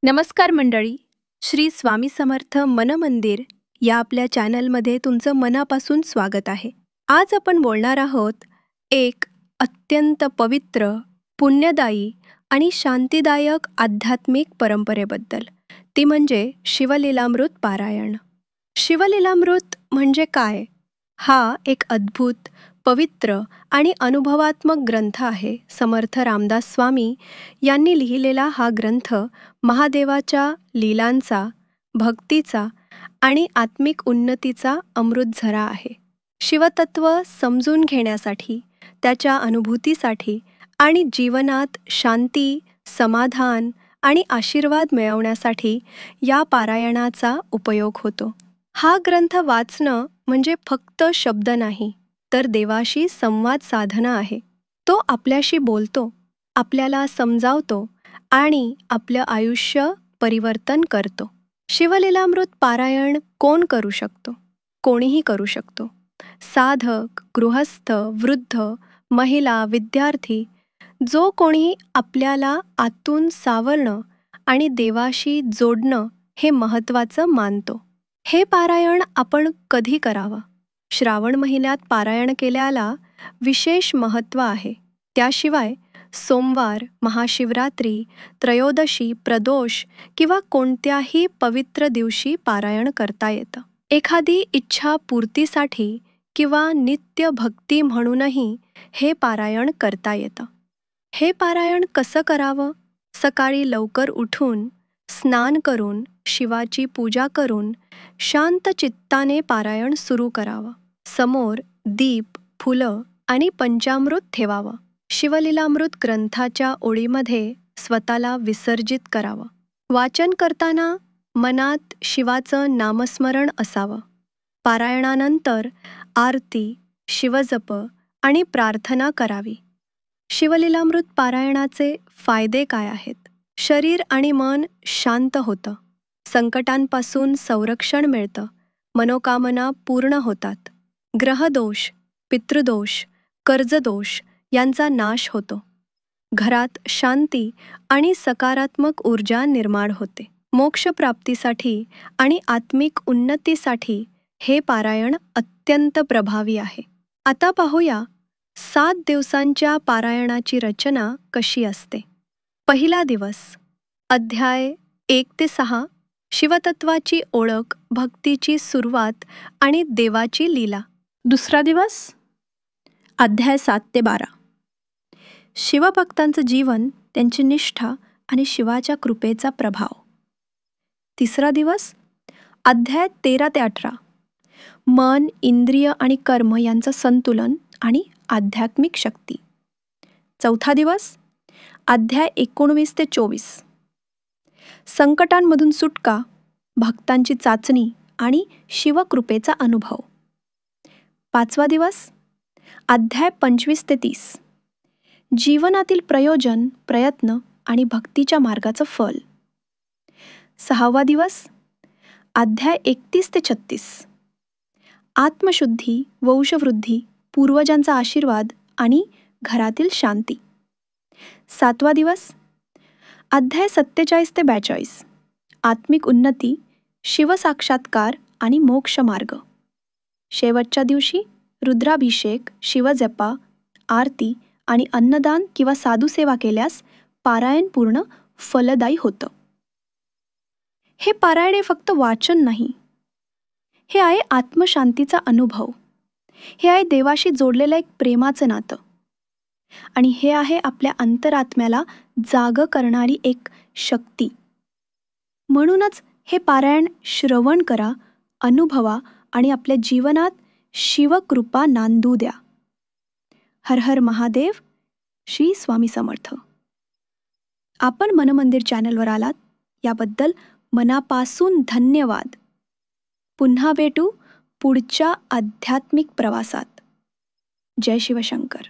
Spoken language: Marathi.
नमस्कार मंडळी. श्री स्वामी समर्थ मनमंदिर या आपल्या चॅनलमध्ये तुमचं मनापासून स्वागत आहे. आज आपण बोलणार आहोत एक अत्यंत पवित्र, पुण्यदायी आणि शांतिदायक आध्यात्मिक परंपरेबद्दल. ती म्हणजे शिवलीलामृत पारायण. शिवलीलामृत म्हणजे काय? हा एक अद्भुत, पवित्र आणि अनुभवात्मक ग्रंथ आहे. समर्थ रामदास स्वामी यांनी लिहिलेला हा ग्रंथ महादेवाच्या लीलांचा, भक्तीचा आणि आत्मिक उन्नतीचा अमृतझरा आहे. शिवतत्व समजून घेण्यासाठी, त्याच्या अनुभूतीसाठी आणि जीवनात शांती, समाधान आणि आशीर्वाद मिळवण्यासाठी या पारायणाचा उपयोग होतो. हा ग्रंथ वाचणं म्हणजे फक्त शब्द नाही, तर देवाशी संवाद साधणं आहे. तो आपल्याशी बोलतो, आपल्याला समजावतो आणि आपलं आयुष्य परिवर्तन करतो. शिवलीलामृत पारायण कोण करू शकतो? कोणीही करू शकतो. साधक, गृहस्थ, वृद्ध, महिला, विद्यार्थी, जो कोणी आपल्याला आतून सावरणं आणि देवाशी जोडणं हे महत्त्वाचं मानतो. हे पारायण आपण कधी करावं? श्रावण महिन्यात पारायण केल्याला विशेष महत्त्व आहे. त्याशिवाय सोमवार, महाशिवरात्री, त्रयोदशी, प्रदोष किंवा कोणत्याही पवित्र दिवशी पारायण करता येतं. एखादी इच्छा पूर्तीसाठी किंवा नित्य भक्ती म्हणूनही हे पारायण करता येतं. हे पारायण कसं करावं? सकाळी लवकर उठून, स्नान करून, शिवाची पूजा करून, शांत चित्ताने पारायण सुरू करावं. समोर दीप, फुलं आणि पंचामृत ठेवावं. शिवलीलामृत ग्रंथाच्या ओळीमध्ये स्वतःला विसर्जित करावं. वाचन करताना मनात शिवाचं नामस्मरण असावं. पारायणानंतर आरती, शिवजप आणि प्रार्थना करावी. शिवलीलामृत पारायणाचे फायदे काय आहेत? शरीर आणि मन शांत होतं. संकटांपासून संरक्षण मिळतं. मनोकामना पूर्ण होतात. ग्रहदोष, पितृदोष, कर्जदोष यांचा नाश होतो. घरात शांती आणि सकारात्मक ऊर्जा निर्माण होते. मोक्षप्राप्तीसाठी आणि आत्मिक उन्नतीसाठी हे पारायण अत्यंत प्रभावी आहे. आता पाहूया 7 दिवसांच्या पारायणाची रचना कशी असते. पहिला दिवस, अध्याय 1 ते 6, शिवतत्वाची ओळख, भक्तीची सुरुवात आणि देवाची लीला. दुसरा दिवस, अध्याय 7 ते 12, शिवभक्तांचं जीवन, त्यांची निष्ठा आणि शिवाच्या कृपेचा प्रभाव. तिसरा दिवस, अध्याय 13 ते 18, मन, इंद्रिय आणि कर्म यांचं संतुलन आणि आध्यात्मिक शक्ती. चौथा दिवस, अध्याय 19 ते 24, संकटांमधून सुटका, भक्तांची चाचणी आणि शिवकृपेचा अनुभव. पाचवा दिवस, अध्याय 25 ते 30, जीवनातील प्रयोजन, प्रयत्न आणि भक्तीच्या मार्गाचं फल. सहावा दिवस, अध्याय 31 ते 36, आत्मशुद्धी, वंशवृद्धी, पूर्वजांचा आशीर्वाद आणि घरातील शांती. सातवा दिवस, अध्याय 47 ते 42, आत्मिक उन्नती, शिवसाक्षात्कार आणि मोक्षमार्ग. शेवटच्या दिवशी रुद्राभिषेक, शिवजपा, आरती आणि अन्नदान किंवा साधुसेवा केल्यास पारायण पूर्ण फलदायी होतं. हे पारायण फक्त वाचन नाही, हे आहे आत्मशांतीचा अनुभव. हे आहे देवाशी जोडलेलं एक प्रेमाचं नातं. आणि हे आहे आपल्या अंतरात्म्याला जाग करणारी एक शक्ती. म्हणूनच हे पारायण श्रवण करा, अनुभवा आणि आपल्या जीवनात शिवकृपा नांदू द्या. हर हर महादेव. श्री स्वामी समर्थ. आपण मनमंदिर चॅनलवर आलात याबद्दल मनापासून धन्यवाद. पुन्हा भेटू पुढच्या आध्यात्मिक प्रवासात. जय शिवशंकर.